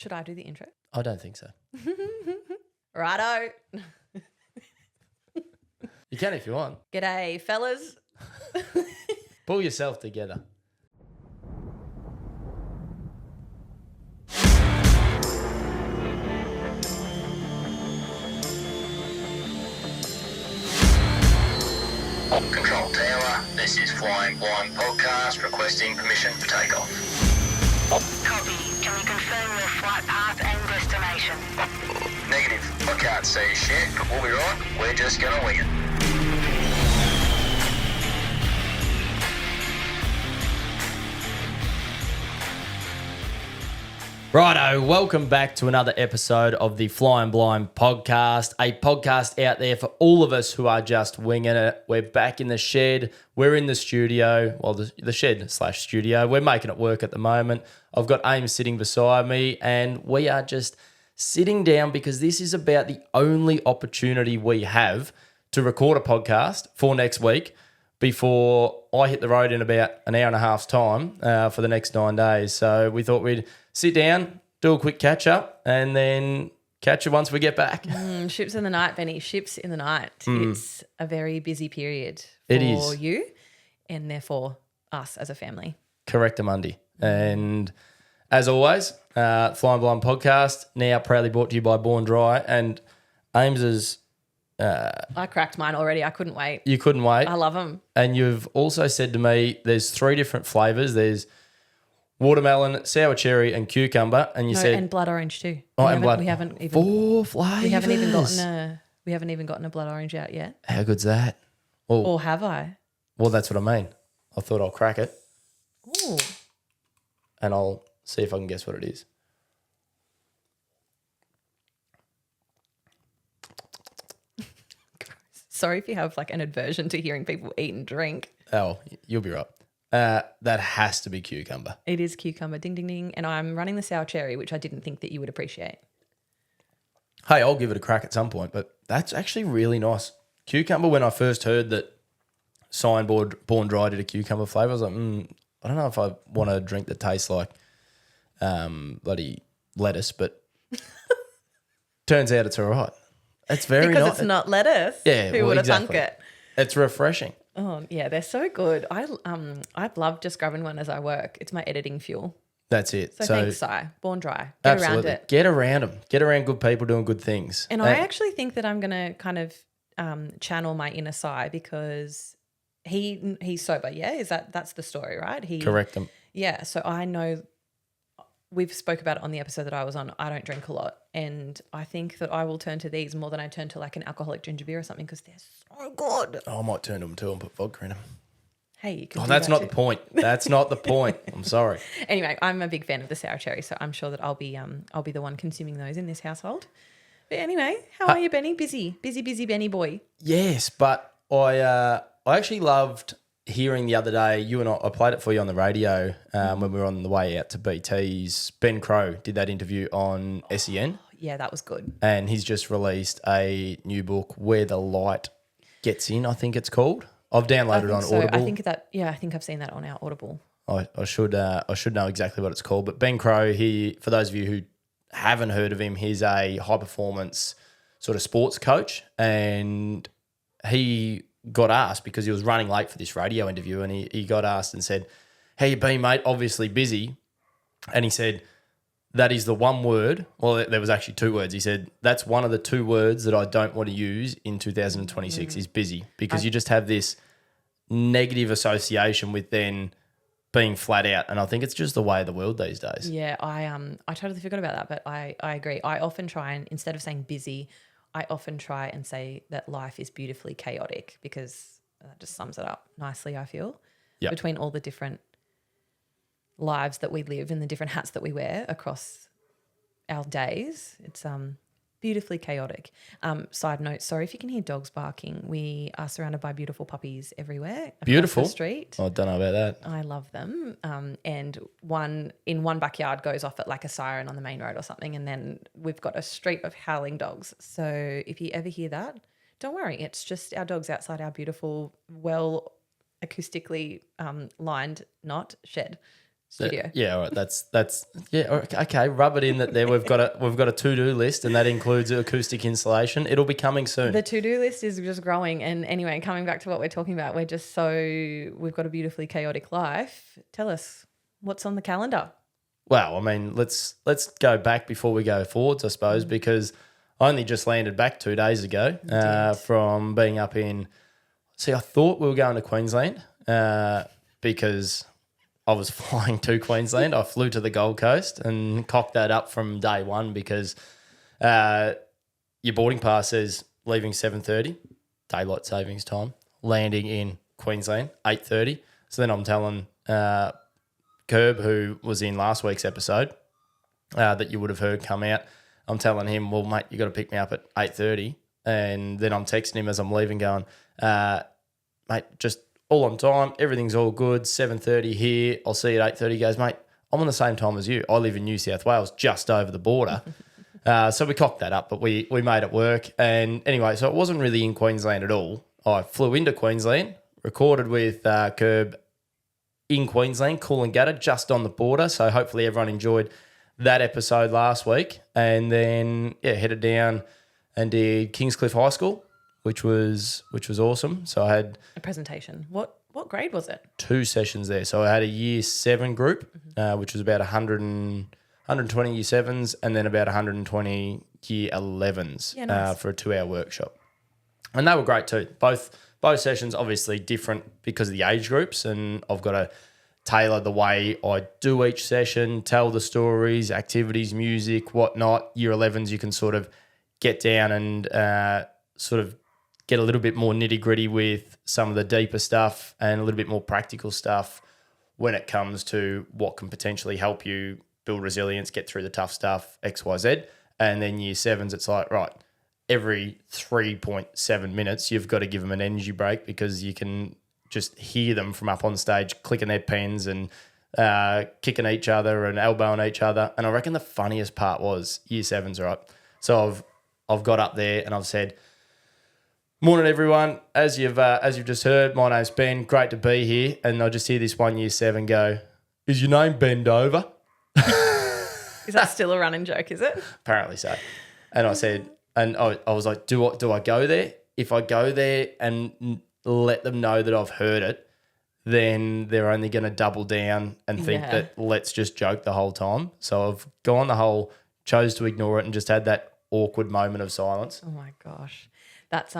Should I do the intro? I don't think so. Righto. You can if you want. G'day, fellas. Pull yourself together. Control Tower, this is Flying Blind Podcast requesting permission for takeoff. Copy. Can you confirm your flight path and destination? Negative. I can't see shit, but we'll be right. We're just gonna wing it. Righto, welcome back to another episode of the Flying Blind Podcast, a podcast out there for all of us who are just winging it. We're back in the shed. We're in the studio, well, the shed/studio. We're making it work at the moment. I've got Ames sitting beside me, and we are just sitting down because this is about the only opportunity we have to record a podcast for next week before I hit the road in about an hour and a half's time for the next 9 days. So we thought we'd sit down, do a quick catch up, and then catch you once we get back. Ships in the night, Benny. Ships in the night. It's a very busy period It for is. you and therefore us as a family. Correct, Monday. And as always, Flying Blind Podcast, now proudly brought to you by Born Dry. And Ames's, I cracked mine already. I couldn't wait. you couldn't wait. I love them. And you've also said to me there's 3 different flavours. There's watermelon, sour cherry, and cucumber. And you said and blood orange too. Oh, and blood. We haven't even 4 flavours. we haven't even gotten a blood orange out yet. How good's that? Well, Or have I? well, that's what I mean. I thought I'll crack it Ooh. and I'll see if I can guess what it is. Sorry if you have like an aversion to hearing people eat and drink. Oh, you'll be right. That has to be cucumber. It is cucumber, ding, ding, ding. And I'm running the sour cherry, which I didn't think that you would appreciate. Hey, I'll give it a crack at some point, but that's actually really nice. Cucumber, when I first heard that Signboard Born Dry did a cucumber flavour, I was like, I don't know if I want a drink that tastes like bloody lettuce, but turns out it's all right. It's very Because nice. it's not lettuce. Yeah, Who well, would have exactly. thunk it? It's refreshing. Oh, yeah, they're so good. I love just grabbing one as I work. It's my editing fuel. That's it. So thanks, Si. Born Dry. Get absolutely. around it. Get around them. Get around good people doing good things. And I actually think that I'm going to kind of channel my inner Si because he's sober, yeah? That's the story, right? Correct them. Yeah, so I know we've spoke about it on the episode that I was on. I don't drink a lot, and I think that I will turn to these more than I turn to like an alcoholic ginger beer or something because they're so good. Oh, I might turn to them too and put vodka in them. Hey, you can Oh, do that's that not too. the point. That's not the point. I'm sorry. Anyway, I'm a big fan of the sour cherry, so I'm sure that I'll be the one consuming those in this household. But anyway, how are you, Benny? Busy Benny boy. Yes, but I actually loved hearing the other day, you and I played it for you on the radio when we were on the way out to BT's. Ben Crow did that interview on SEN, Yeah, that was good. and he's just released a new book, Where the Light Gets In, I think it's called. I've downloaded it on so. Audible. I think I've seen that on our Audible. I should know exactly what it's called. But Ben Crow, for those of you who haven't heard of him, he's a high performance sort of sports coach, and he got asked because he was running late for this radio interview, and he got asked and said, "How you been, mate? Obviously busy." And he said, "That is the one word." Well, there was actually 2 words. He said, "That's one of the 2 words that I don't want to use in 2026 is busy," because you just have this negative association with then being flat out. And I think it's just the way of the world these days. Yeah, I totally forgot about that, but I agree. I often try and instead of saying busy, I often try and say that life is beautifully chaotic because that just sums it up nicely, I feel. Yep. Between all the different lives that we live and the different hats that we wear across our days, it's beautifully chaotic. Side note, sorry if you can hear dogs barking. We are surrounded by beautiful puppies everywhere across Beautiful. the street. I don't know about that. I love them. And one backyard goes off at like a siren on the main road or something, and then we've got a street of howling dogs. So if you ever hear that, don't worry. It's just our dogs outside our beautiful, well acoustically lined, not shed. studio. Yeah, all right. That's yeah. Okay, rub it in that there. We've got a to-do list, and that includes acoustic installation. It'll be coming soon. The to-do list is just growing. And anyway, coming back to what we're talking about, we've got a beautifully chaotic life. Tell us what's on the calendar. Well, I mean, let's go back before we go forwards, I suppose, because I only just landed back 2 days ago from being up in. See, I thought we were going to Queensland because I was flying to Queensland. I flew to the Gold Coast and cocked that up from day one because your boarding pass says leaving 7:30, daylight savings time, landing in Queensland 8:30. So then I'm telling Curb, who was in last week's episode that you would have heard come out, I'm telling him, well, mate, you got to pick me up at 8:30. And then I'm texting him as I'm leaving going, mate, just all on time. Everything's all good. 7:30 here. I'll see you at 8:30. He goes, mate, I'm on the same time as you. I live in New South Wales, just over the border. So we cocked that up, but we made it work. And anyway, so it wasn't really in Queensland at all. I flew into Queensland, recorded with Curb in Queensland, Coolangatta, just on the border. So hopefully everyone enjoyed that episode last week. And then, headed down and did Kingscliff High School, which was awesome. So I had A presentation. What grade was it? 2 sessions there. So I had a year 7 group, which was about 120 year 7s and then about 120 year 11s nice. For a 2-hour workshop. And they were great too. Both sessions obviously different because of the age groups, and I've got to tailor the way I do each session, tell the stories, activities, music, whatnot. Year 11s you can sort of get down and sort of get a little bit more nitty-gritty with some of the deeper stuff and a little bit more practical stuff when it comes to what can potentially help you build resilience, get through the tough stuff, X, Y, Z. And then year 7s, it's like, right, every 3.7 minutes, you've got to give them an energy break because you can just hear them from up on stage clicking their pens and kicking each other and elbowing each other. And I reckon the funniest part was year 7s, right? So I've got up there and I've said, morning, everyone. As you've just heard, my name's Ben. Great to be here. And I just hear this one year 7 go, is your name Bend Over? Is that still a running joke, is it? Apparently so. And I said, and I was like, do I go there? If I go there and let them know that I've heard it, then they're only going to double down and think that let's just joke the whole time. So I've gone chose to ignore it and just had that awkward moment of silence. Oh my gosh. That's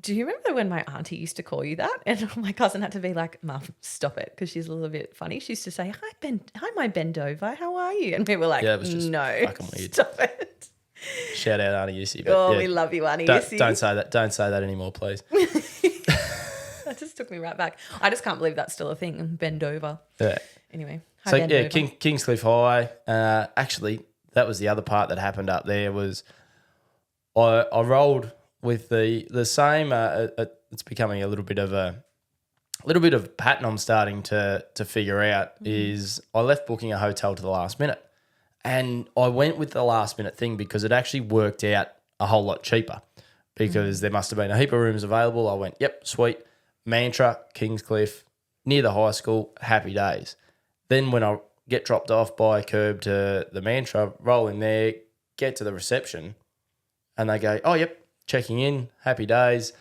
do you remember when my auntie used to call you that? And my cousin had to be like, Mum, stop it, because she's a little bit funny. She used to say, hi, my Bendova, how are you? And we were like, yeah, it was just no, fucking weird. Stop it. Shout out Auntie Yussi. We love you, Auntie Yussi. Don't say that. Don't say that anymore, please. That just took me right back. I just can't believe that's still a thing, Bendova. Yeah. Anyway, hi, so Bendova. Kingscliff High. Actually, that was the other part that happened up there was I rolled with the same. It's becoming a little bit of a pattern I'm starting to figure out is I left booking a hotel to the last minute, and I went with the last minute thing because it actually worked out a whole lot cheaper because there must have been a heap of rooms available. I went, yep, sweet, Mantra, Kingscliff, near the high school, happy days. Then when I get dropped off by Curb to the Mantra, roll in there, get to the reception, and they go, oh, yep, checking in, happy days.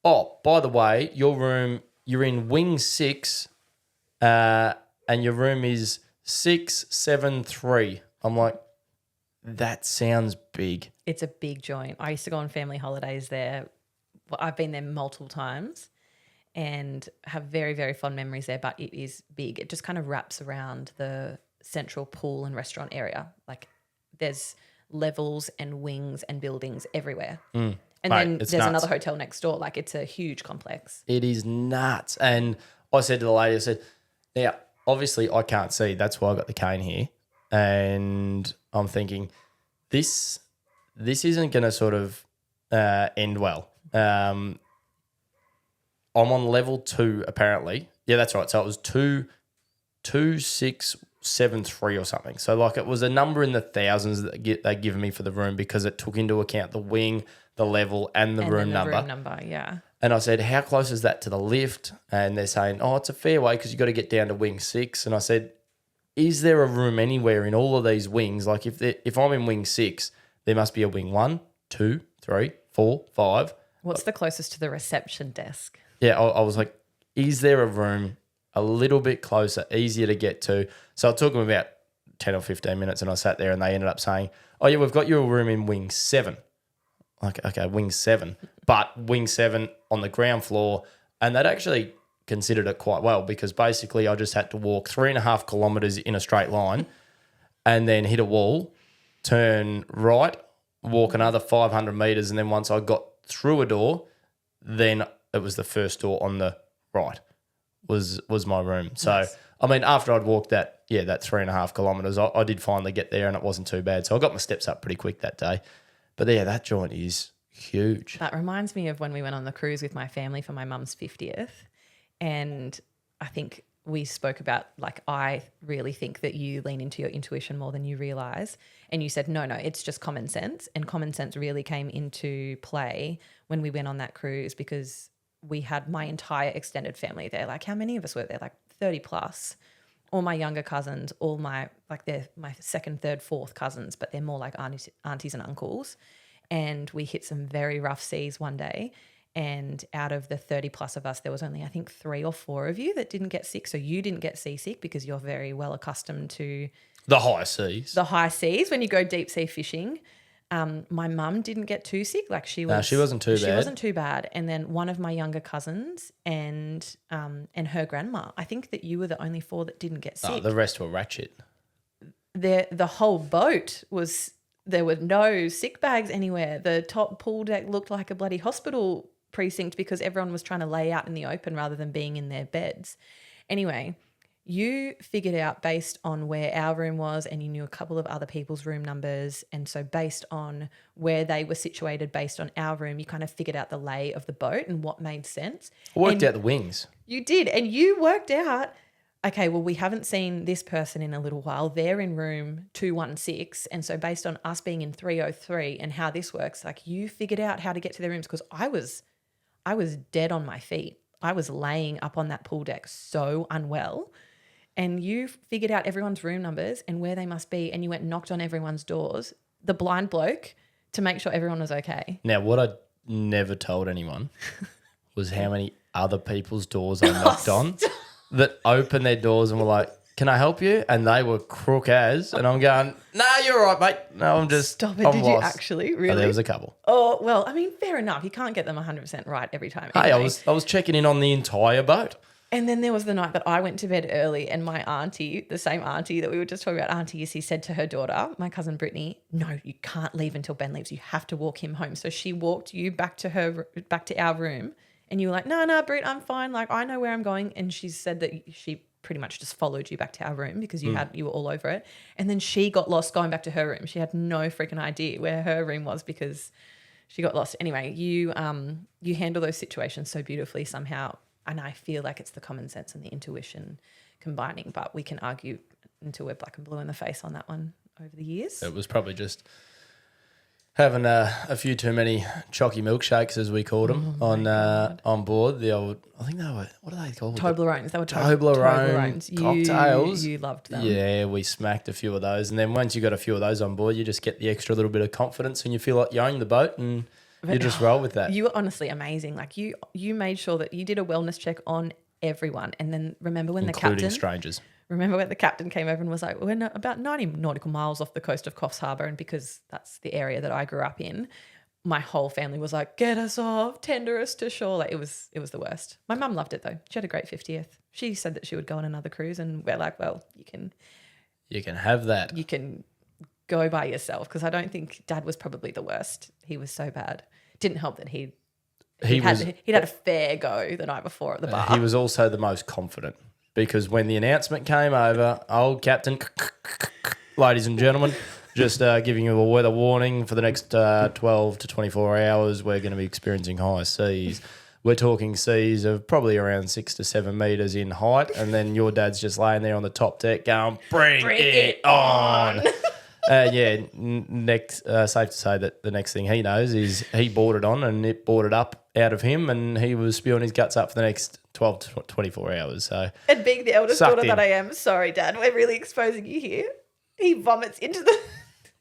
Oh, by the way, your room, you're in wing 6 and your room is 673. I'm like, that sounds big. It's a big joint. I used to go on family holidays there. Well, I've been there multiple times and have very, very fond memories there, but it is big. It just kind of wraps around the central pool and restaurant area. Like there's levels and wings and buildings everywhere. And then there's another hotel next door. Like it's a huge complex. It is nuts. And I said to the lady, I said, now, obviously I can't see. That's why I got the cane here. And I'm thinking, this isn't going to sort of end well. I'm on level 2 apparently. Yeah, that's right. So it was 2673 or something. So like it was a number in the thousands that they'd given me for the room because it took into account the wing, the level, and the room number. Room number, yeah. And I said, how close is that to the lift? And they're saying, oh, it's a fair way because you've got to get down to wing 6. And I said, is there a room anywhere in all of these wings? Like if I'm in wing 6, there must be a wing 1, 2, 3, 4, 5. What's the closest to the reception desk? Yeah, I was like, is there a room a little bit closer, easier to get to? So it took them about 10 or 15 minutes and I sat there and they ended up saying, oh, yeah, we've got you a room in wing 7. Like, okay, wing 7. But wing 7 on the ground floor. And they'd actually considered it quite well because basically I just had to walk 3.5 kilometres in a straight line and then hit a wall, turn right, walk another 500 metres. And then once I got through a door, then it was the first door on the right was my room. So, Nice. I mean, after I'd walked that 3.5 kilometres, I did finally get there and it wasn't too bad. So I got my steps up pretty quick that day. But yeah, that joint is huge. That reminds me of when we went on the cruise with my family for my mum's 50th. And I think we spoke about, like, I really think that you lean into your intuition more than you realise. And you said, no, it's just common sense. And common sense really came into play when we went on that cruise because we had my entire extended family there. Like, how many of us were there? Like 30 plus. All my younger cousins, all my, like, they're my second, third, fourth cousins, but they're more like aunties and uncles. And we hit some very rough seas one day. And out of the 30 plus of us, there was only, I think, 3 or 4 of you that didn't get sick. So you didn't get seasick because you're very well accustomed to The high seas. the high seas when you go deep sea fishing. My mum didn't get too sick. Like she wasn't too bad. And then one of my younger cousins and her grandma. I think that you were the only 4 that didn't get sick. Oh, the rest were ratchet. The whole boat was, there were no sick bags anywhere. The top pool deck looked like a bloody hospital precinct because everyone was trying to lay out in the open rather than being in their beds. Anyway, you figured out based on where our room was and you knew a couple of other people's room numbers. And so based on where they were situated based on our room, you kind of figured out the lay of the boat and what made sense. I worked out the wings. You did. And you worked out, okay, well, we haven't seen this person in a little while. They're in room 216. And so based on us being in 303 and how this works, like you figured out how to get to their rooms because I was dead on my feet. I was laying up on that pool deck so unwell. And you figured out everyone's room numbers and where they must be. And you went and knocked on everyone's doors, the blind bloke, to make sure everyone was okay. Now, what I never told anyone was how many other people's doors I knocked on that opened their doors and were like, can I help you? And they were crook as. And I'm going, no, you're all right, mate. No, I'm just Stop it. I'm Did lost. you actually? Really? Oh, there was a couple. Oh, well, I mean, fair enough. You can't get them 100% right every time. Hey, Anyway. I was checking in on the entire boat. And then there was the night that I went to bed early and my auntie, the same auntie that we were just talking about, Auntie Issy, said to her daughter, my cousin Brittany, no, you can't leave until Ben leaves. You have to walk him home. So she walked you back to our room and you were like, no, Britt, I'm fine. Like, I know where I'm going. And she said that she pretty much just followed you back to our room because you were all over it. And then she got lost going back to her room. She had no freaking idea where her room was because she got lost. Anyway, you handle those situations so beautifully somehow. And I feel like it's the common sense and the intuition combining, but we can argue until we're black and blue in the face on that one over the years. It was probably just having a few too many chalky milkshakes, as we called them, on board. The old, I think they were, what are they called? Toblerones. They were Toblerone cocktails. You loved them. Yeah, we smacked a few of those. And then once you got a few of those on board, you just get the extra little bit of confidence and you feel like you own the boat and you just roll with that. You were honestly amazing. Like you made sure that you did a wellness check on everyone. And then remember when Including strangers. Remember when the captain came over and was like, we're about 90 nautical miles off the coast of Coffs Harbour, and because that's the area that I grew up in, my whole family was like, get us off, tender us to shore. Like it was the worst. My mum loved it though. She had a great 50th. She said that she would go on another cruise, and we're like, well, you can have that. You can go by yourself, because I don't think Dad was probably the worst. He was so bad. Didn't help that he'd had a fair go the night before at the bar. He was also the most confident, because when the announcement came over, old captain, ladies and gentlemen, just giving you a weather warning for the next 12 to 24 hours, we're going to be experiencing high seas. We're talking seas of probably around 6 to 7 metres in height, and then your dad's just laying there on the top deck going, bring it on. Safe to say that the next thing he knows is he boarded on and it boarded up out of him, and he was spewing his guts up for the next 12 to 24 hours. So And being the eldest Sucked daughter in. that I am, sorry, Dad, we're really exposing you here. He vomits into the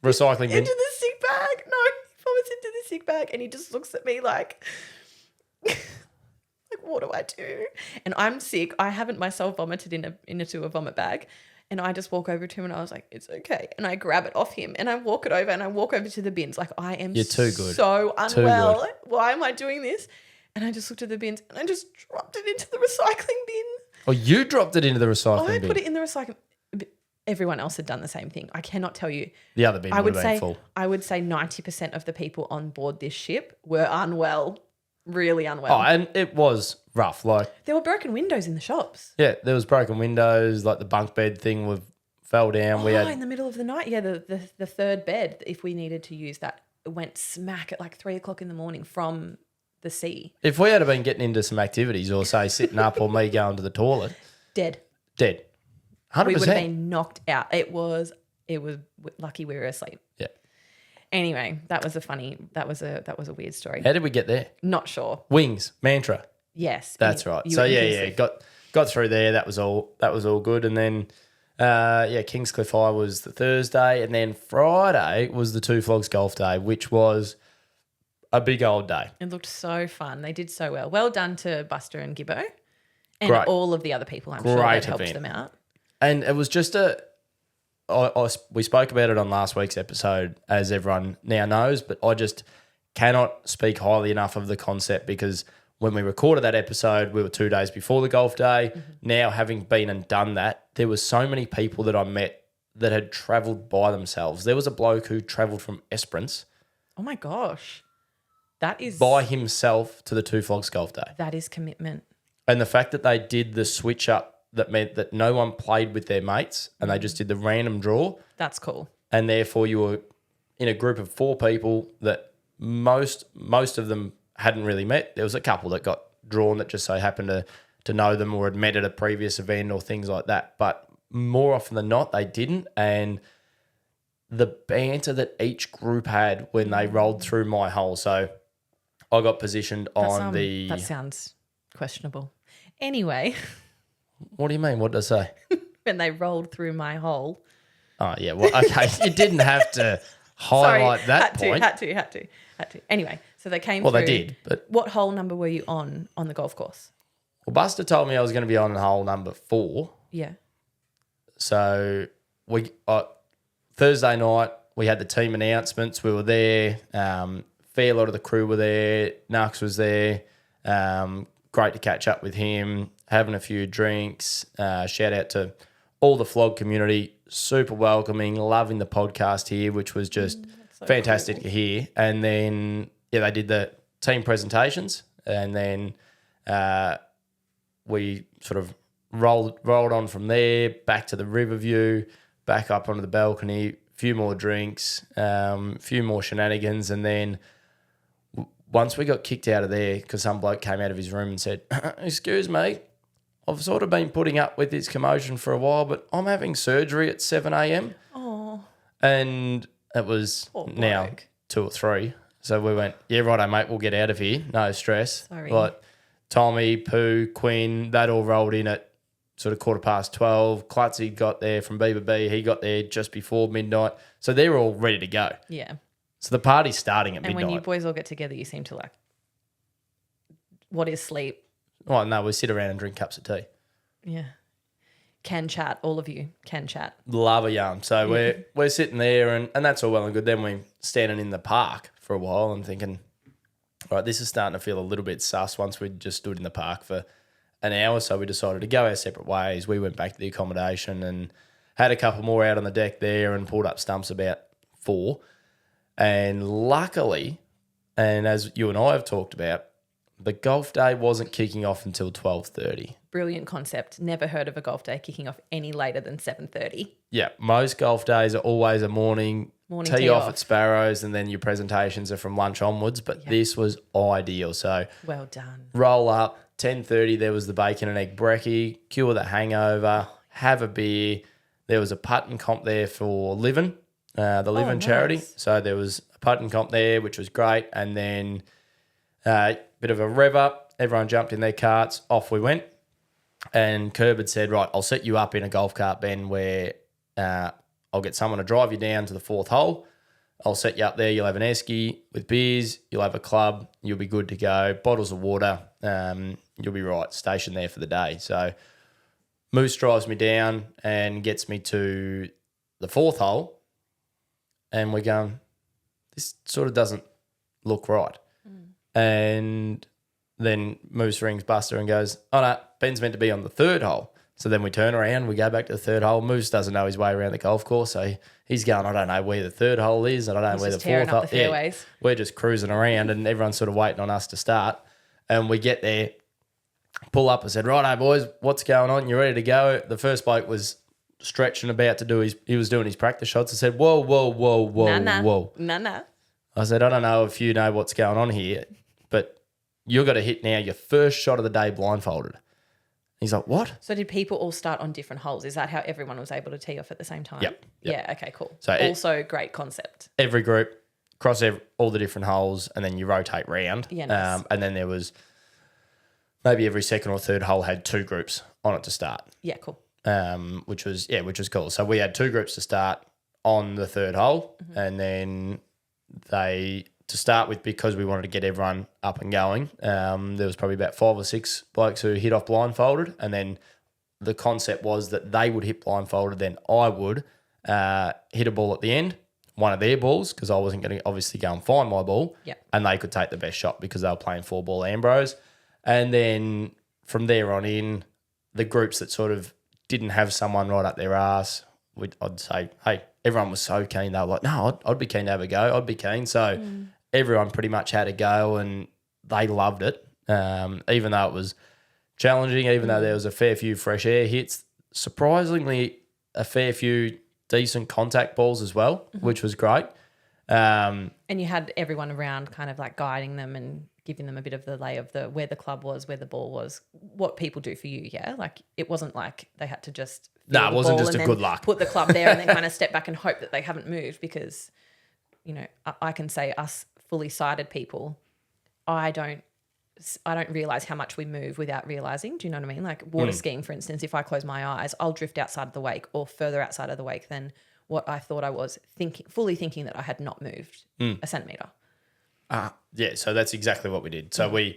recycling bin. into the sick bag. No, he vomits into the sick bag, and he just looks at me like, what do I do? And I'm sick. I haven't myself vomited into a vomit bag. And I just walk over to him and I was like, it's okay. And I grab it off him and I walk it over and I walk over to the bins. Like, I am You're too good. so Too unwell. good. Why am I doing this? And I just looked at the bins and I just dropped it into the recycling bin. Oh, you dropped it into the recycling I bin. put it in the recycling. Everyone else had done the same thing. I cannot tell you. The other bin I would would have been say full. I would say 90% of the people on board this ship were unwell, really unwell. Oh, and it was rough. Like, There were broken windows in the shops. yeah, there was broken windows. Like the bunk bed thing fell down. We in had the middle of the night. Yeah, the third bed, if we needed to use that, it went smack at like 3 o'clock in the morning from the sea. if we had been getting into some activities, or say sitting up, or me going to the toilet, Dead. dead. 100%. We would have been knocked out. It was lucky we were asleep. Yeah. Anyway, that was a weird story. How did we get there? Not sure. Wings, mantra. Yes. That's right. You So were yeah, inclusive. got through there. That was all good. And then Kingscliff High was the Thursday, and then Friday was the Two Flogs Golf Day, which was a big old day. It looked so fun. They did so well. Well done to Buster and Gibbo and Great. all of the other people, I'm sure, Great that helped event. them out. And it was just we spoke about it on last week's episode, as everyone now knows, but I just cannot speak highly enough of the concept, because when we recorded that episode, we were 2 days before the golf day. Mm-hmm. Now, having been and done that, there was so many people that I met that had travelled by themselves. There was a bloke who travelled from Esperance Oh my gosh. That is by himself to the Two Flogs Golf Day. that is commitment. And the fact that they did the switch up, that meant that no one played with their mates and they just did the random draw. That's cool. And therefore you were in a group of 4 people that most of them hadn't really met. There was a couple that got drawn that just so happened to know them or had met at a previous event or things like that. But more often than not, they didn't. And the banter that each group had when they rolled through my hole. So I got positioned on the... That sounds questionable. Anyway, What do you mean? What did I say? when they rolled through my hole. Oh, yeah. Well, okay. You didn't have to highlight that point. Had to. Anyway, so they came Well, through. they did, but... What hole number were you on the golf course? Well, Buster told me I was going to be on hole number 4. Yeah. So we Thursday night, we had the team announcements. We were there. Fair lot of the crew were there. Nux was there. Great to catch up with him, having a few drinks. Shout out to all the flog community. Super welcoming, loving the podcast here, which was just fantastic to hear. And then, they did the team presentations, and then we sort of rolled on from there, back to the Riverview, back up onto the balcony, a few more drinks, a few more shenanigans, and then once we got kicked out of there, because some bloke came out of his room and said, "Excuse me, I've sort of been putting up with this commotion for a while, but I'm having surgery at 7 a.m. Oh. And it was Poor now bloke. 2 or 3. So we went, yeah, righto, mate, we'll get out of here. No stress. Sorry. Like Tommy, Pooh, Quinn, that all rolled in at sort of 12:15. Klutzy got there from Beaver B. He got there just before midnight. So they're all ready to go. Yeah. So the party's starting at And midnight. when you boys all get together, you seem to like, what is sleep? Oh, no, we sit around and drink cups of tea. Yeah. Can chat. All of you can chat. Love a yarn. So we're sitting there and that's all well and good. Then we're standing in the park for a while and thinking, all right, this is starting to feel a little bit sus. Once we just stood in the park for an hour, so we decided to go our separate ways. We went back to the accommodation and had a couple more out on the deck there and pulled up stumps about 4. And luckily, and as you and I have talked about, the golf day wasn't kicking off until 12:30. Brilliant concept. Never heard of a golf day kicking off any later than 7:30. Yeah, most golf days are always a morning tee off at Sparrows, and then your presentations are from lunch onwards. But this was ideal. So Well done. roll up, 10:30. There was the bacon and egg brekkie, cure the hangover, have a beer. There was a putt comp there for Livin', the Livin' charity. nice. So there was a putt comp there, which was great. And then bit of a rev up. Everyone jumped in their carts. Off we went. And Kerb had said, right, I'll set you up in a golf cart, Ben, where I'll get someone to drive you down to the 4th hole. I'll set you up there. You'll have an esky with beers. You'll have a club. You'll be good to go. Bottles of water. You'll be right. Stationed there for the day. So Moose drives me down and gets me to the 4th hole. And we're going, this sort of doesn't look right. And then Moose rings Buster and goes, oh, no, Ben's meant to be on the 3rd hole. So then we turn around, we go back to the 3rd hole. Moose doesn't know his way around the golf course, so he's going, I don't know where the 3rd hole is, and I don't know where the 4th hole is. Yeah, we're just cruising around, and everyone's sort of waiting on us to start. And we get there, pull up and said, righto, boys, what's going on? You ready to go? The first bloke was stretching about to do he was doing his practice shots. I said, whoa. Nah. I said, I don't know if you know what's going on here, but you've got to hit now your first shot of the day blindfolded. He's like, what? So did people all start on different holes? Is that how everyone was able to tee off at the same time? Yep. Yeah, okay, cool. So also great concept. Every group, cross all the different holes, and then you rotate round. Yeah, nice. And then there was maybe every 2nd or 3rd hole had 2 groups on it to start. Yeah, cool. Which was cool. So we had 2 groups to start on the 3rd hole, and then to start with, because we wanted to get everyone up and going, there was probably about 5 or 6 blokes who hit off blindfolded, and then the concept was that they would hit blindfolded, then I would hit a ball at the end, one of their balls, because I wasn't going to obviously go and find my ball, and they could take the best shot because they were playing 4-ball Ambrose. And then from there on in, the groups that sort of didn't have someone right up their ass, I'd say, hey, everyone was so keen. They were like, no, I'd be keen to have a go. I'd be keen. So everyone pretty much had a go, and they loved it. Even though it was challenging, even though there was a fair few fresh air hits, surprisingly a fair few decent contact balls as well, which was great. And you had everyone around kind of like guiding them and giving them a bit of the lay of where the club was, where the ball was, what people do for you, yeah? Like it wasn't like they had to just it wasn't just a good luck. Put the club there and then kind of step back and hope that they haven't moved, because, you know, I can say us fully sighted people, I don't realise how much we move without realising. Do you know what I mean? Like water skiing, for instance, if I close my eyes, I'll drift outside of the wake or further outside of the wake than what I thought I was fully thinking that I had not moved a centimetre. Yeah, so that's exactly what we did. So I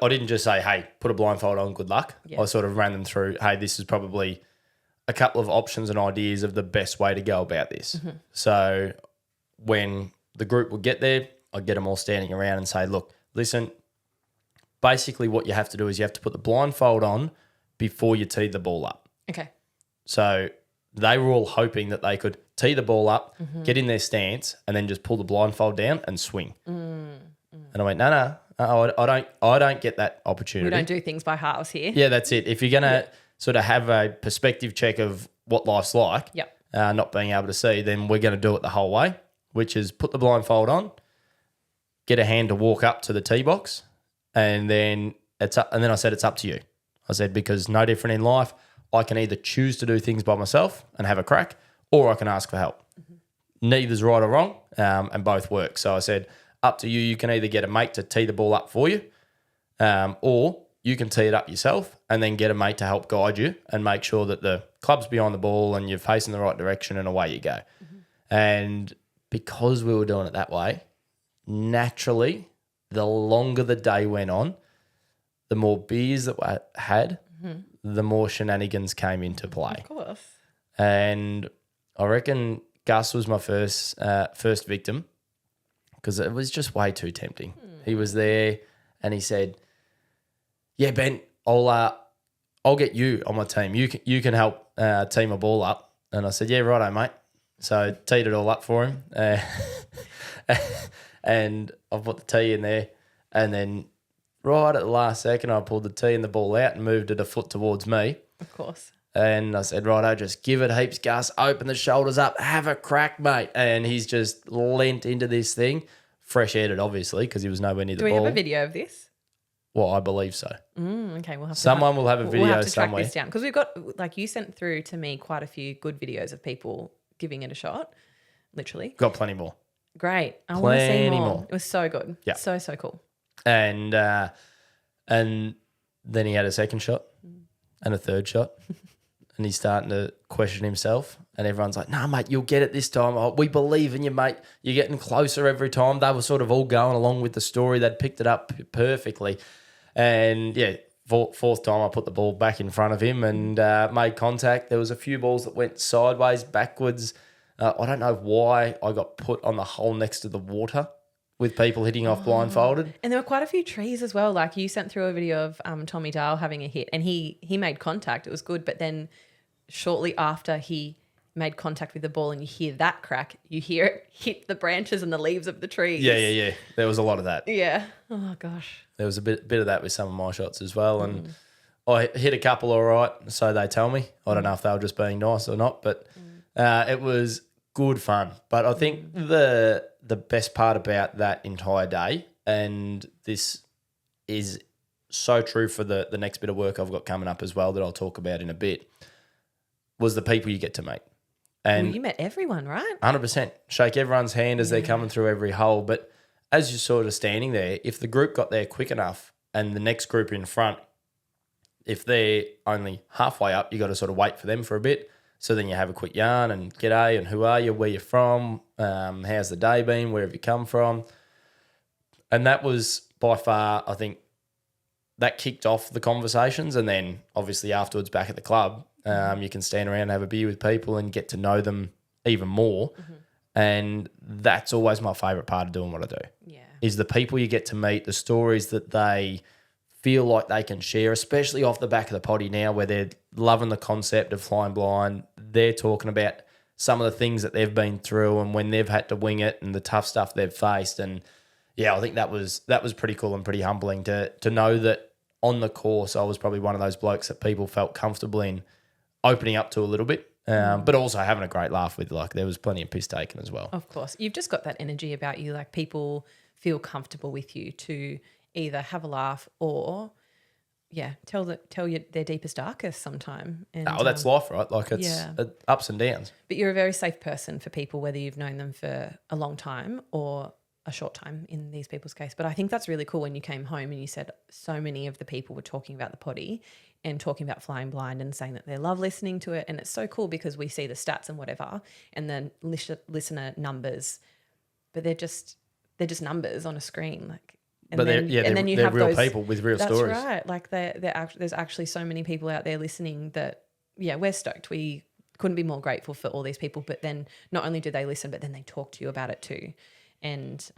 didn't just say, hey, put a blindfold on, good luck. Yeah. I sort of ran them through, hey, this is probably a couple of options and ideas of the best way to go about this. So when the group would get there, I'd get them all standing around and say, look, listen, basically what you have to do is you have to put the blindfold on before you tee the ball up. Okay. So they were all hoping that they could tee the ball up, get in their stance, and then just pull the blindfold down and swing. And I went, no, I don't get that opportunity. We don't do things by halves here. Yeah, that's it. If you're going to sort of have a perspective check of what life's like, not being able to see, then we're going to do it the whole way, which is put the blindfold on, get a hand to walk up to the tee box, and then it's up. And then I said, it's up to you. I said, because no different in life, I can either choose to do things by myself and have a crack, or I can ask for help. Neither's right or wrong, and both work. So I said, up to you. You can either get a mate to tee the ball up for you, or you can tee it up yourself and then get a mate to help guide you and make sure that the club's behind the ball and you're facing the right direction, and away you go. And because we were doing it that way, naturally, the longer the day went on, the more beers that we had, the more shenanigans came into play. Of course. And I reckon Gus was my first victim, because it was just way too tempting. He was there and he said, yeah, Ben, I'll get you on my team. You can help team a ball up. And I said, yeah, righto, mate. So teed it all up for him. And I put the tee in there, and then right at the last second, I pulled the tee and the ball out and moved it a foot towards me. Of course. And I said, righto, just give it heaps, Gus. Open the shoulders up. Have a crack, mate. And he's just leant into this thing. Fresh-aired it, obviously, because he was nowhere near the ball. Do we have a video of this? Well, I believe so. Okay, we'll have to. Someone will have a video we'll have to track somewhere. this down, because we've got, like, you sent through to me quite a few good videos of people giving it a shot, literally. Got plenty more. Great. I want to see Plenty more. more. It was so good. Yeah. So cool. And then he had a second shot and a third shot. And he's starting to question himself. And everyone's like, "Nah, mate, you'll get it this time. Oh, we believe in you, mate. You're getting closer every time." They were sort of all going along with the story. They'd picked it up perfectly. And, yeah, fourth time I put the ball back in front of him and made contact. There was a few balls that went sideways, backwards. I don't know why I got put on the hole next to the water with people hitting off blindfolded. And there were quite a few trees as well. Like you sent through a video of Tommy Dale having a hit and he made contact. It was good. But then shortly after he made contact with the ball and you hear that crack, you hear it hit the branches and the leaves of the trees. Yeah. There was a lot of that. Yeah. Oh, gosh. There was a bit of that with some of my shots as well. And I hit a couple all right, so they tell me. I don't know if they were just being nice or not, but it was good fun. But I think the best part about that entire day, and this is so true for the next bit of work I've got coming up as well that I'll talk about in a bit, was the people you get to meet. And Well, you met everyone, right? 100%. Shake everyone's hand as they're coming through every hole. But as you're sort of standing there, if the group got there quick enough and the next group in front, if they're only halfway up, you got to sort of wait for them for a bit. So then you have a quick yarn and g'day and who are you, where you from, how's the day been, where have you come from? And that was by far, I think, that kicked off the conversations. And then obviously afterwards back at the club, you can stand around and have a beer with people and get to know them even more. And that's always my favourite part of doing what I do. Yeah. Is the people you get to meet, the stories that they feel like they can share, especially off the back of the potty now where they're loving the concept of flying blind. They're talking about some of the things that they've been through and when they've had to wing it and the tough stuff they've faced. And, yeah, I think that was pretty cool and pretty humbling to know that on the course I was probably one of those blokes that people felt comfortable in opening up to a little bit. But also having a great laugh with. Like, there was plenty of piss taken as well. Of course. You've just got that energy about you. Like, people feel comfortable with you to either have a laugh or, tell their deepest, darkest sometime. And, That's life, right? Like, it's ups and downs. But you're a very safe person for people, whether you've known them for a long time or a short time in these people's case. But I think that's really cool when you came home and you said so many of the people were talking about the potty and talking about flying blind and saying that they love listening to it. And it's so cool because we see the stats and whatever and then listener numbers, but they're just numbers on a screen. Like, and then you have real those people with real stories. That's right. Like there's actually so many people out there listening that, we're stoked. We couldn't be more grateful for all these people. But then not only do they listen, but then they talk to you about it too. And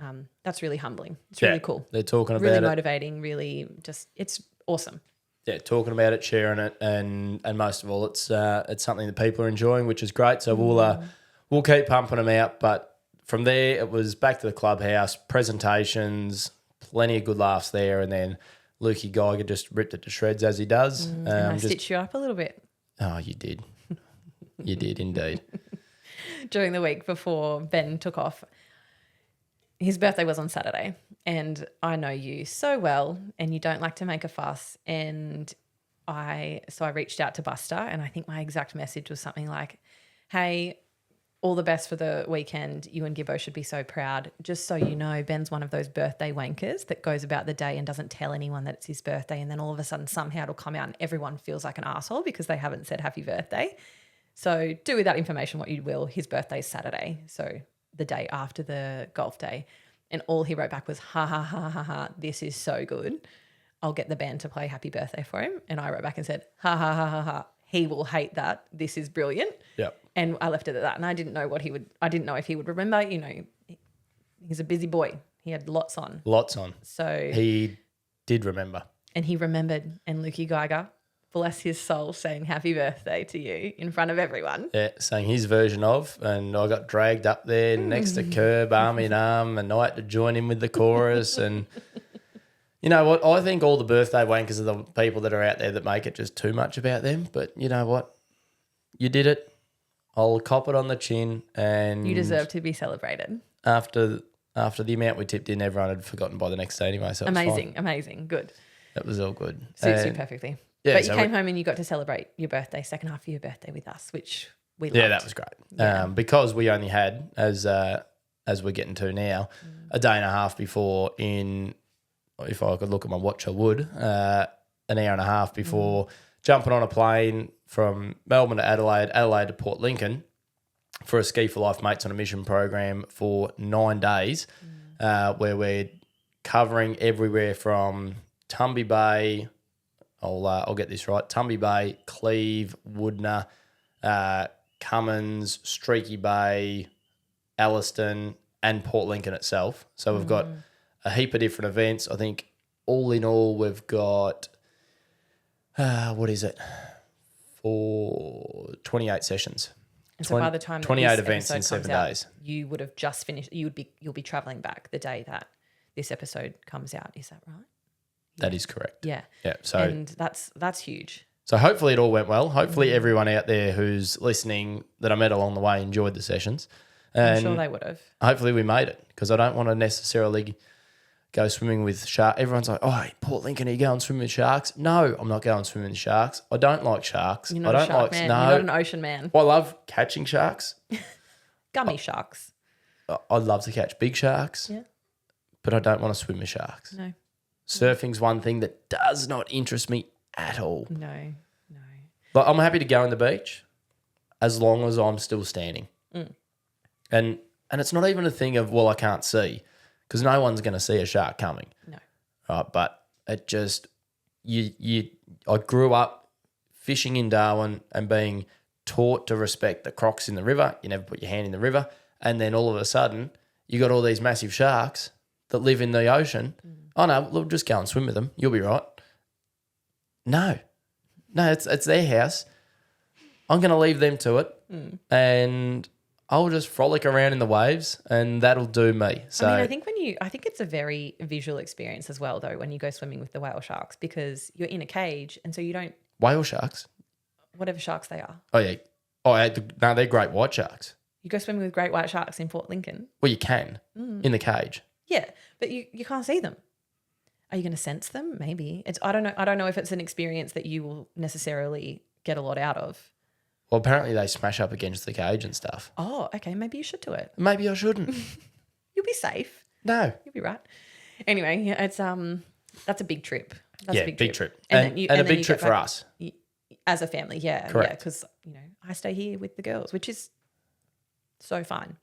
that's really humbling. It's really cool. They're talking about really it. Motivating, really just, it's awesome. Yeah, talking about it, sharing it, and most of all, it's something that people are enjoying, which is great. So we'll keep pumping them out. But from there, it was back to the clubhouse, presentations, plenty of good laughs there, and then Lukey Geiger just ripped it to shreds as he does. And I stitched you up a little bit. Oh, you did. You did indeed. During the week before Ben took off, his birthday was on Saturday, and I know you so well and you don't like to make a fuss. And I reached out to Buster, and I think my exact message was something like, hey, all the best for the weekend. You and Gibbo should be so proud. Just so you know, Ben's one of those birthday wankers that goes about the day and doesn't tell anyone that it's his birthday. And then all of a sudden somehow it'll come out and everyone feels like an asshole because they haven't said happy birthday. So do with that information what you will. His birthday's Saturday, so the day after the golf day. And all he wrote back was, ha, ha, ha, ha, ha, this is so good. I'll get the band to play happy birthday for him. And I wrote back and said, ha, ha, ha, ha, ha. He will hate that. This is brilliant. Yep. And I left it at that. And I didn't know if he would remember. He's a busy boy. He had lots on. So he did remember. And he remembered. And Lukey Geiger, bless his soul, saying happy birthday to you in front of everyone. Yeah, saying his version of, and I got dragged up there next to Curb, arm in arm, and I had to join in with the chorus. And you know what? I think all the birthday wankers are the people that are out there that make it just too much about them. But you know what? You did it. I'll cop it on the chin. And you deserve to be celebrated. After the amount we tipped in, everyone had forgotten by the next day anyway. So amazing, good. That was all good. Suits you perfectly. Yeah, but you came home and you got to celebrate your birthday, second half of your birthday with us, which we loved. Yeah, that was great. Yeah. Because we only had, as we're getting to now, a day and a half before in if I could look at my watch, I would, an hour and a half before jumping on a plane from Melbourne to Adelaide, Adelaide to Port Lincoln for a Ski for Life Mates on a Mission program for 9 days, where we're covering everywhere from Tumby Bay, I'll get this right, Tumby Bay, Cleve, Woodner, Cummins, Streaky Bay, Alliston, and Port Lincoln itself. So we've got a heap of different events. I think all in all, we've got, 28 sessions. And so by the time 28 this events in episode 7 comes out, days. you would have just finished. You'll be traveling back the day that this episode comes out. Is that right? That is correct. Yeah. Yeah. So and that's huge. So hopefully it all went well. Hopefully everyone out there who's listening that I met along the way enjoyed the sessions. And I'm sure they would have. hopefully we made it, because I don't want to necessarily go swimming with sharks. Everyone's like, oh, hey, Port Lincoln, are you going swimming with sharks? No, I'm not going swimming with sharks. I don't like sharks. You're not I a don't shark like man. no. You're not an ocean man. I love catching sharks. Gummy sharks. I'd love to catch big sharks. Yeah. But I don't want to swim with sharks. No. Surfing's one thing that does not interest me at all. No. But I'm happy to go on the beach as long as I'm still standing. And it's not even a thing of, well, I can't see, because no one's going to see a shark coming. No. Right? But it just, I grew up fishing in Darwin and being taught to respect the crocs in the river. You never put your hand in the river. And then all of a sudden, you got all these massive sharks that live in the ocean. Oh, no, we'll just go and swim with them. You'll be right. No, it's their house. I'm going to leave them to it, and I'll just frolic around in the waves, and that'll do me. So I think I think it's a very visual experience as well, though, when you go swimming with the whale sharks, because you're in a cage, and so you don't, whale sharks. whatever sharks they are. Oh yeah. No, they're great white sharks. You go swimming with great white sharks in Port Lincoln. Well, you can in the cage. Yeah, but you can't see them. Are you going to sense them? Maybe. I don't know. I don't know if it's an experience that you will necessarily get a lot out of. Well, apparently they smash up against the cage and stuff. Oh, okay. Maybe you should do it. Maybe I shouldn't. You'll be safe. No. You'll be right. Anyway, yeah, it's that's a big trip. That's Yeah, a big trip. And, And then a then big you trip get for back- us. as a family. Yeah, Correct. because I stay here with the girls, which is so fun.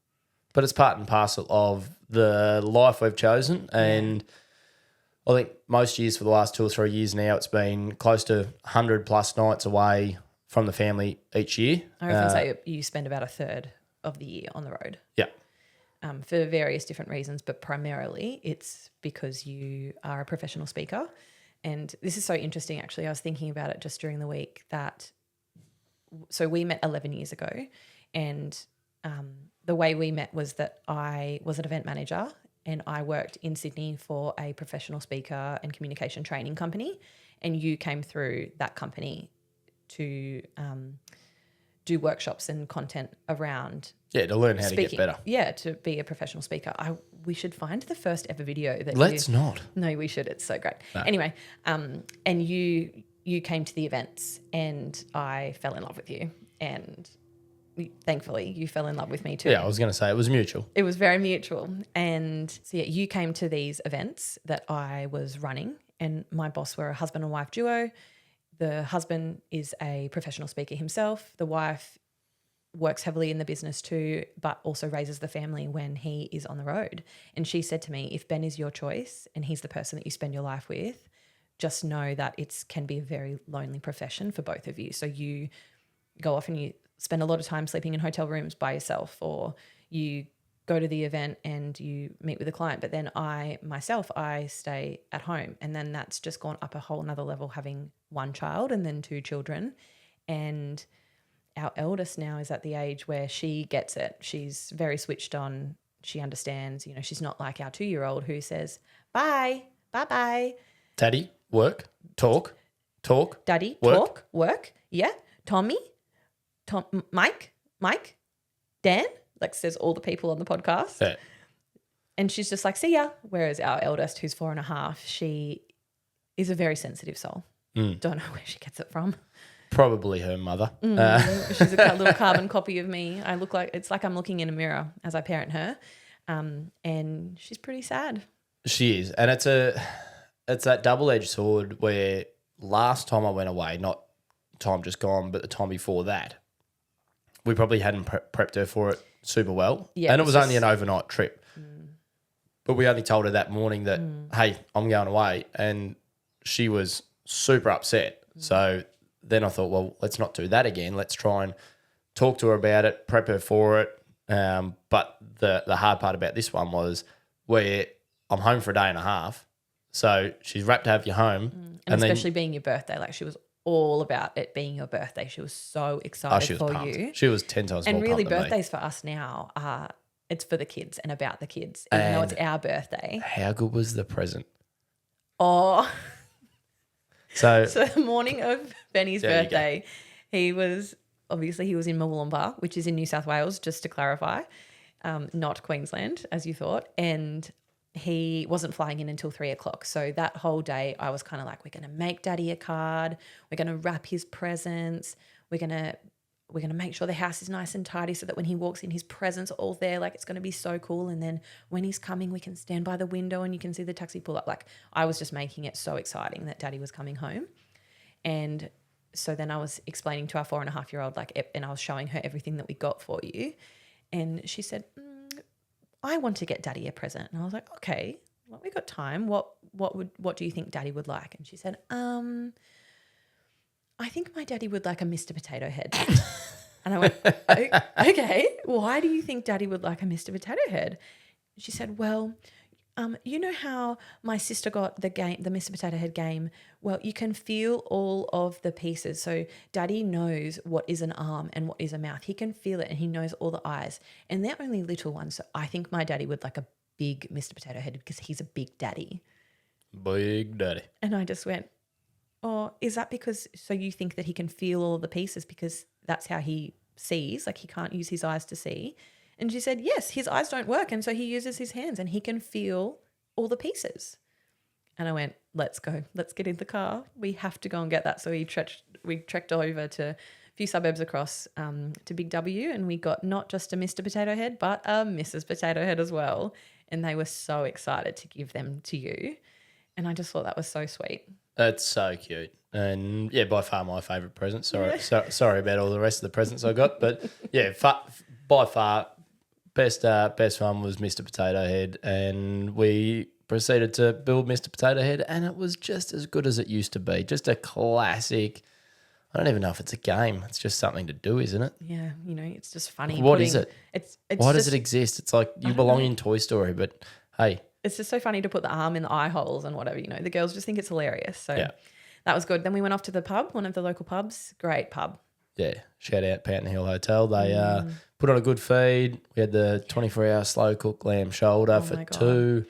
But it's part and parcel of the life we've chosen. And I think most years for the last 2 or 3 years now, it's been close to 100 plus nights away from the family each year. I often say you spend about a third of the year on the road. Yeah. For various different reasons, but primarily it's because you are a professional speaker. And this is so interesting, actually. I was thinking about it just during the week so we met 11 years ago, and the way we met was that I was an event manager and I worked in Sydney for a professional speaker and communication training company, and you came through that company to do workshops and content around Yeah, to learn how speaking. to get better. Yeah, to be a professional speaker. We should find the first ever video that Let's not. No, we should. It's so great. No. Anyway, and you came to the events and I fell in love with you, and thankfully you fell in love with me too. Yeah, I was going to say it was mutual. It was very mutual. And so yeah, you came to these events that I was running, and my boss were a husband and wife duo. The husband is a professional speaker himself. The wife works heavily in the business too, but also raises the family when he is on the road. And she said to me, if Ben is your choice and he's the person that you spend your life with, just know that it can be a very lonely profession for both of you. So you go off and you spend a lot of time sleeping in hotel rooms by yourself, or you go to the event and you meet with a client. But then I stay at home, and then that's just gone up a whole nother level, having one child and then 2 children. And our eldest now is at the age where she gets it. She's very switched on. She understands, she's not like our 2-year-old who says, bye. Daddy, work, talk. Daddy, work. talk, work. Yeah. Tommy, Mike, Dan, says all the people on the podcast. Yeah. And she's just like, see ya. Whereas our eldest, who's 4.5, she is a very sensitive soul. Don't know where she gets it from. Probably her mother. She's a little carbon copy of me. It's like I'm looking in a mirror as I parent her. And she's pretty sad. She is. And it's that double-edged sword where last time I went away, not time just gone, but the time before that, we probably hadn't prepped her for it super well. Yeah, and it it was was only an overnight trip. But we only told her that morning that, hey, I'm going away. And she was super upset. So then I thought, well, let's not do that again. Let's try and talk to her about it, prep her for it. But the hard part about this one was where I'm home for a day and a half. So she's rapt to have you home. And especially being your birthday. Like she was all about it being your birthday. She was so excited she was for pumped. you. She was 10 times And more really pumped than me. birthdays for us now are, it's for the kids and about the kids, even though it's our birthday. How good was the present? Oh, So so the morning of Benny's There you go. birthday, he was in Murwillumbah, which is in New South Wales, just to clarify, not Queensland, as you thought. And he wasn't flying in until 3:00. So that whole day I was kind of like, we're going to make Daddy a card. We're going to wrap his presents. We're going to make sure the house is nice and tidy so that when he walks in, his presents are all there. Like, it's going to be so cool. And then when he's coming, we can stand by the window and you can see the taxi pull up. Like, I was just making it so exciting that Daddy was coming home. And so then I was explaining to our 4.5-year-old, and I was showing her everything that we got for you. And she said, I want to get Daddy a present. And I was like, okay, well, we got time. What do you think Daddy would like? And she said, I think my daddy would like a Mr. Potato Head. And I went, okay, why do you think Daddy would like a Mr. Potato Head? She said, well, you know how my sister got the Mr. Potato Head game? Well, you can feel all of the pieces. So Daddy knows what is an arm and what is a mouth. He can feel it and he knows all the eyes. And they're only little ones. So I think my daddy would like a big Mr. Potato Head because he's a big daddy. big daddy. And I just went, oh, is that because, so you think that he can feel all of the pieces because that's how he sees, like he can't use his eyes to see? And she said, yes, his eyes don't work. And so he uses his hands and he can feel all the pieces. And I went, let's go. Let's get in the car. We have to go and get that. So we trekked over to a few suburbs across to Big W, and we got not just a Mr. Potato Head, but a Mrs. Potato Head as well. And they were so excited to give them to you. And I just thought that was so sweet. That's so cute. And yeah, by far my favourite present. Sorry about all the rest of the presents I got. But yeah, by far, best one was Mr. Potato Head. And we proceeded to build Mr. Potato Head, and it was just as good as it used to be. Just a classic. I don't even know if it's a game. It's just something to do, isn't it? Yeah, it's just funny. What is it? It's Why does just- it exist? It's like you belong in Toy Story, but hey. It's just so funny to put the arm in the eye holes and whatever, the girls just think it's hilarious. So Yeah. that was good. Then we went off to the pub, one of the local pubs. Great pub. Yeah, shout out Fountain Hill Hotel. They put on a good feed. We had the 24-hour slow cooked lamb shoulder for my God. 2.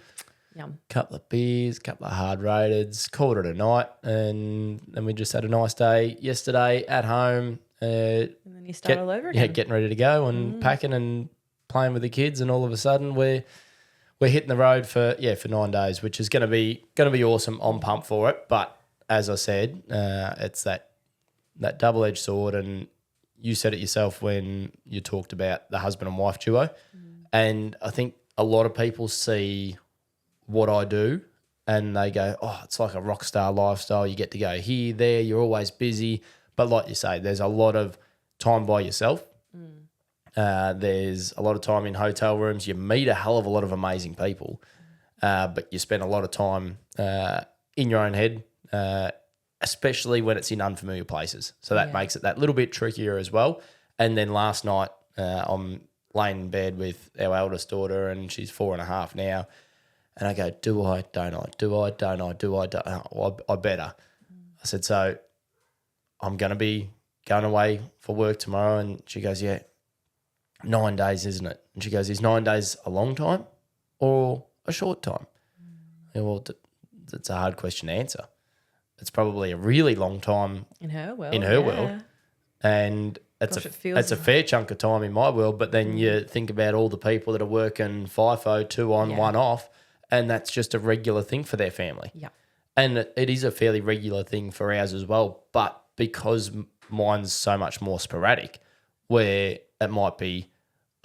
Yum. Couple of beers, couple of hard rateds, called it a night, and then we just had a nice day yesterday at home. And then you start all over again. Yeah, getting ready to go and packing and playing with the kids, and all of a sudden we're hitting the road for 9 days, which is going to be awesome. I'm pumped for it, but as I said, it's that double-edged sword, and you said it yourself when you talked about the husband and wife duo, and I think a lot of people see what I do and they go, oh, it's like a rock star lifestyle. You get to go here, there, you're always busy. But like you say, there's a lot of time by yourself. There's a lot of time in hotel rooms. You meet a hell of a lot of amazing people, but you spend a lot of time in your own head, especially when it's in unfamiliar places. So that makes it that little bit trickier as well. And then last night, I'm laying in bed with our eldest daughter, and she's 4.5 now. And I go, do I, don't I, do I, don't I, do I, don't I? Well, I better. I said, so I'm going to be going away for work tomorrow. And she goes, yeah, 9 days, isn't it? And she goes, is 9 days a long time or a short time? Yeah, well, that's a hard question to answer. It's probably a really long time In her world. world. And it's Gosh, it feels- it's a fair chunk of time in my world, but then you think about all the people that are working FIFO, 2 on, 1 off, and that's just a regular thing for their family. Yeah. And it is a fairly regular thing for ours as well, but because mine's so much more sporadic, where it might be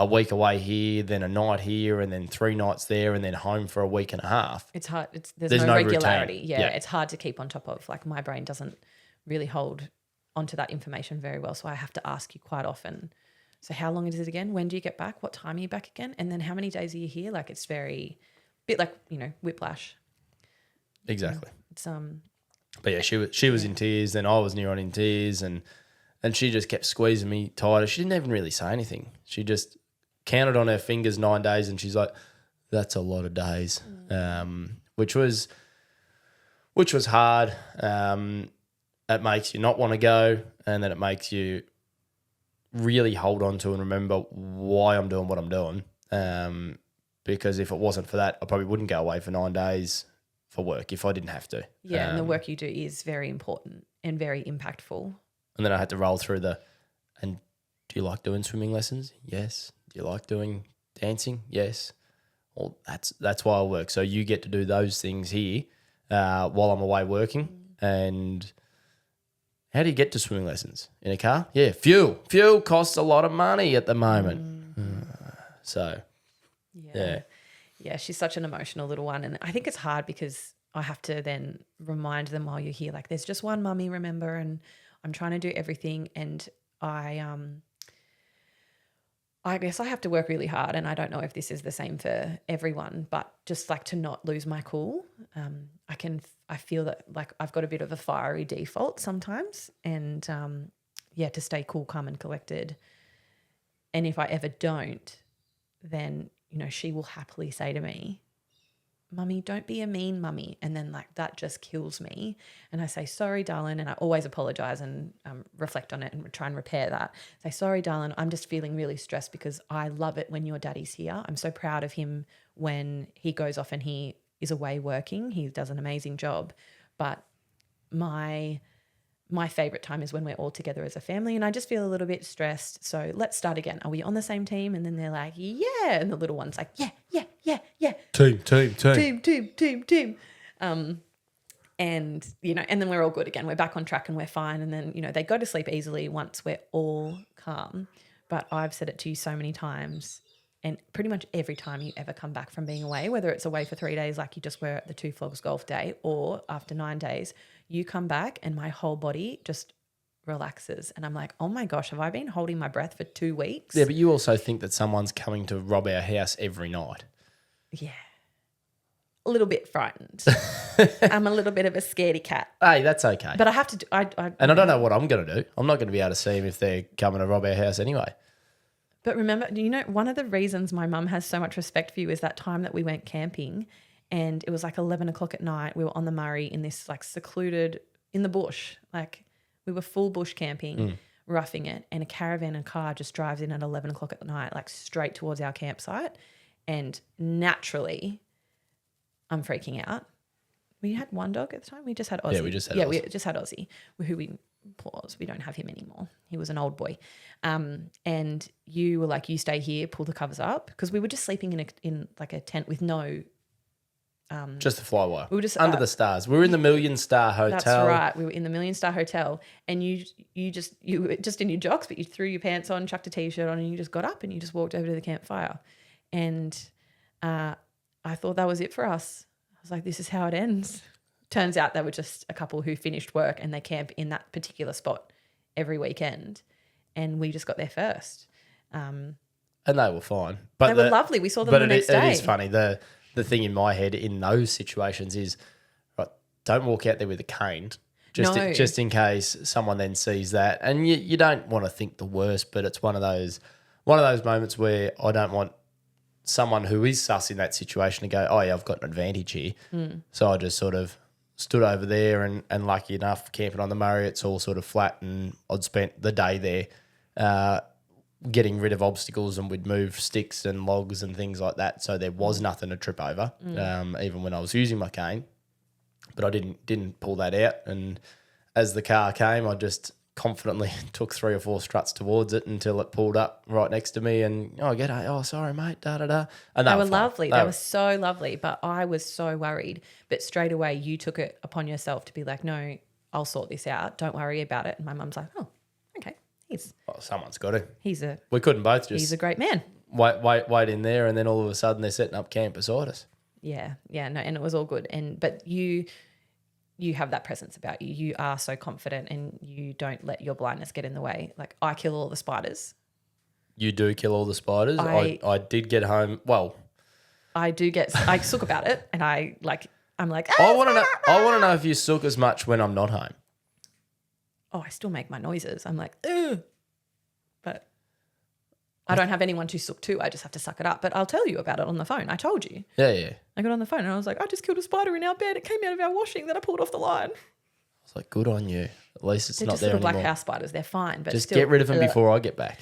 a week away here, then a night here, and then 3 nights there, and then home for a week and a half. It's hard. There's There's no no regularity. routine. Yeah, Yeah. it's hard to keep on top of. Like my brain doesn't really hold onto that information very well, so I have to ask you quite often. So how long is it again? When do you get back? What time are you back again? And then how many days are you here? Like it's very bit like whiplash. Exactly. It's But yeah, she was in tears, then I was near on in tears, and she just kept squeezing me tighter. She didn't even really say anything. She just counted on her fingers 9 days, and she's like, "That's a lot of days," which was hard. It makes you not want to go, and then it makes you really hold on to and remember why I'm doing what I'm doing. Because if it wasn't for that, I probably wouldn't go away for 9 days for work if I didn't have to. yeah, and the work you do is very important and very impactful. And then I had to roll through and do you like doing swimming lessons? Yes. Do you like doing dancing? Yes. Well, that's why I work. So you get to do those things here while I'm away working. And how do you get to swimming lessons? In a car? Yeah, fuel. Fuel costs a lot of money at the moment. So, yeah. Yeah, she's such an emotional little one. And I think it's hard because I have to then remind them while you're here, like there's just one mummy, remember, and I'm trying to do everything. And I guess I have to work really hard, and I don't know if this is the same for everyone, but just like to not lose my cool. I feel that like I've got a bit of a fiery default sometimes, and to stay cool, calm and collected. And if I ever don't, then, she will happily say to me, "Mummy, don't be a mean mummy." And then like that just kills me. And I say, "Sorry, darling." And I always apologize and reflect on it and try and repair that. Say, "Sorry, darling, I'm just feeling really stressed because I love it when your daddy's here. I'm so proud of him when he goes off and he is away working. He does an amazing job. But my favorite time is when we're all together as a family, and I just feel a little bit stressed. So let's start again. Are we on the same team?" And then they're like, "Yeah." And the little one's like, "Yeah. Team. And then we're all good again. We're back on track and we're fine. And then, they go to sleep easily once we're all calm. But I've said it to you so many times, and pretty much every time you ever come back from being away, whether it's away for 3 days like you just were at the Two Flogs Golf Day, or after 9 days, you come back and my whole body just relaxes. And I'm like, oh my gosh, have I been holding my breath for 2 weeks? Yeah, but you also think that someone's coming to rob our house every night. Yeah. A little bit frightened. I'm a little bit of a scaredy cat. Hey, that's okay. But I have to do... And I don't know what I'm going to do. I'm not going to be able to see them if they're coming to rob our house anyway. But remember, one of the reasons my mum has so much respect for you is that time that we went camping, and it was like 11 o'clock at night. We were on the Murray in this like secluded, in the bush. Like we were full bush camping, roughing it, and a caravan and car just drives in at 11 o'clock at the night, like straight towards our campsite. And naturally, I'm freaking out. We had one dog at the time. We just had Aussie. Yeah, we just had we Aussie. just had Aussie, who we pause. We don't have him anymore. He was an old boy. And you were like, "You stay here, pull the covers up," because we were just sleeping in like a tent with no. Just the flywire. We were just under the stars. We were in the Million Star Hotel. That's right. We were in the Million Star Hotel, and you were just in your jocks, but you threw your pants on, chucked a t-shirt on, and you just got up and you just walked over to the campfire. And I thought that was it for us. I was like, this is how it ends. Turns out they were just a couple who finished work and they camp in that particular spot every weekend, and we just got there first. And they were fine. But they were lovely. We saw them the next day. It is funny. The thing in my head in those situations is, right, don't walk out there with a cane just in case someone then sees that. And you don't want to think the worst, but it's one of those moments where I don't want someone who is sus in that situation to go, "Oh yeah, I've got an advantage here." So I just sort of stood over there, and lucky enough, camping on the Murray, it's all sort of flat, and I'd spent the day there getting rid of obstacles, and we'd move sticks and logs and things like that. So there was nothing to trip over, even when I was using my cane. But I didn't pull that out. And as the car came, I just confidently took 3 or 4 struts towards it until it pulled up right next to me. And sorry mate, da da da. And they were lovely. They were so lovely. But I was so worried. But straight away, you took it upon yourself to be like, "No, I'll sort this out. Don't worry about it." And my mum's like, "Oh, okay. Well, someone's got to. He's a We couldn't both just. he's a great man." wait in there, and then all of a sudden they're setting up camp beside us. Yeah, no, and it was all good. But you have that presence about you. You are so confident, and you don't let your blindness get in the way. Like, I kill all the spiders. You do kill all the spiders. I did get home. Well, I sook about it, and I'm like, I want to know if you sook as much when I'm not home. oh, I still make my noises. I'm like, ugh. But I don't have anyone to sook to. I just have to suck it up. But I'll tell you about it on the phone. I told you. Yeah. I got on the phone and I was like, I just killed a spider in our bed. It came out of our washing. Then I pulled off the line. I was like, good on you. At least it's They're not just there little anymore. black house spiders. They're fine. But Just still, get rid of them before I get back.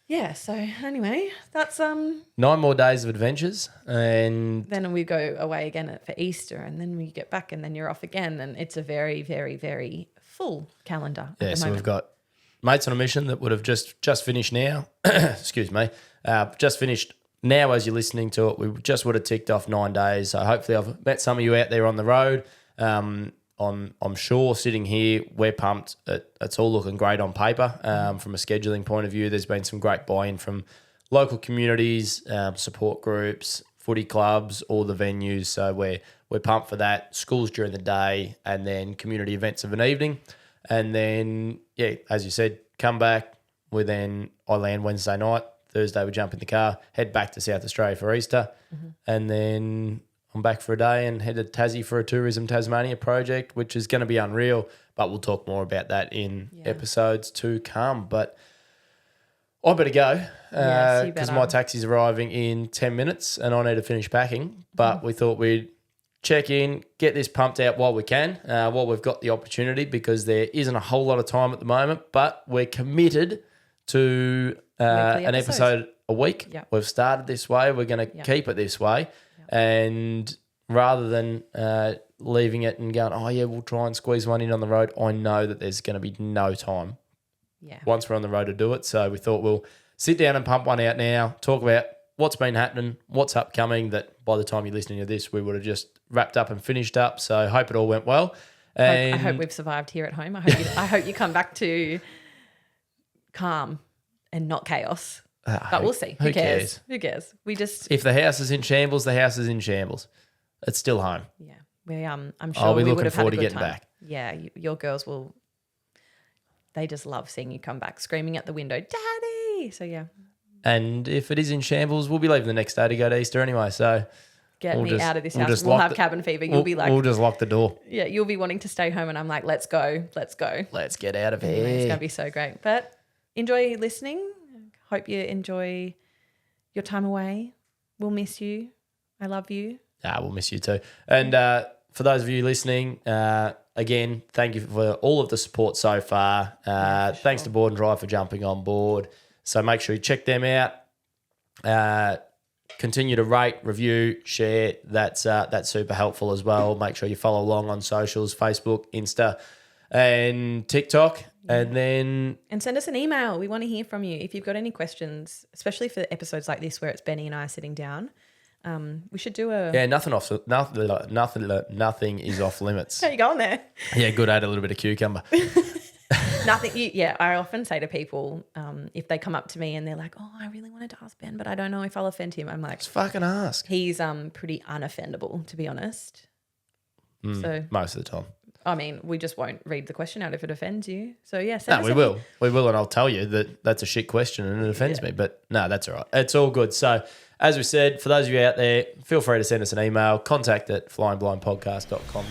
Yeah. So anyway, that's 9 more days of adventures, and then we go away again for Easter, and then we get back, and then you're off again, and it's a very, very, very full calendar. yeah, at the so moment. we've got mates on a mission that would have just finished now. Excuse me, just finished now as you're listening to it. We just would have ticked off 9 days. So hopefully I've met some of you out there on the road. I'm sure sitting here, we're pumped. It's all looking great on paper. From a scheduling point of view, there's been some great buy-in from local communities, support groups, footy clubs, all the venues. So we're pumped for that. Schools during the day, and then community events of an evening. And then, yeah, as you said, come back. I land Wednesday night. Thursday we jump in the car, head back to South Australia for Easter. And then I'm back for a day and head to Tassie for a Tourism Tasmania project, which is going to be unreal. But we'll talk more about that in episodes to come. But I better go Yes, you because better. my taxi's arriving in 10 minutes and I need to finish packing. But we thought we'd check in, get this pumped out while we can, while we've got the opportunity, because there isn't a whole lot of time at the moment. But we're committed to an episodes. episode a week. Yep. We've started this way. We're going to keep it this way. And rather than leaving it and going, oh, yeah, we'll try and squeeze one in on the road, I know that there's going to be no time once we're on the road to do it. So we thought we'll sit down and pump one out now, talk about what's been happening, what's upcoming, that by the time you're listening to this, we would have just wrapped up and finished up. So hope it all went well. And I hope we've survived here at home. I hope you come back to calm and not chaos. But we'll see. Who cares? Who cares? We just if the house is in shambles, the house is in shambles. It's still home. yeah. We I'm sure I'll be we looking would have had forward a to good getting time. back. Yeah, your girls will. They just love seeing you come back, screaming at the window, "Daddy!" So yeah, And if it is in shambles, we'll be leaving the next day to go to Easter anyway. So get We'll me just- out of this we'll house. just We'll lock have the- cabin fever. You'll be like, we'll just lock the door. yeah, you'll be wanting to stay home, and I'm like, let's go. Let's get out of Anyway, it's here. gonna be so great. But enjoy listening. Hope you enjoy your time away. We'll miss you. I love you. We'll miss you too. And for those of you listening, again, thank you for all of the support so far. Thanks to Board and Drive for jumping on board. So make sure you check them out. Continue to rate, review, share. That's super helpful as well. Make sure you follow along on socials, Facebook, Insta, and TikTok. And then And send us an email. We want to hear from you. If you've got any questions, especially for episodes like this where it's Benny and I sitting down, we should do a... nothing is off limits. How you going there? Yeah, good. I had a little bit of cucumber. Nothing. I often say to people, if they come up to me and they're like, oh, I really wanted to ask Ben, but I don't know if I'll offend him. I'm like, Just fucking ask. he's pretty unoffendable, to be honest. So, Most of the time. I mean, we just won't read the question out if it offends you. So, yeah. No, send us we any- will. We will, and I'll tell you that that's a shit question and it offends me. But no, that's all right. It's all good. So, as we said, for those of you out there, feel free to send us an email, contact@flyingblindpodcast.com.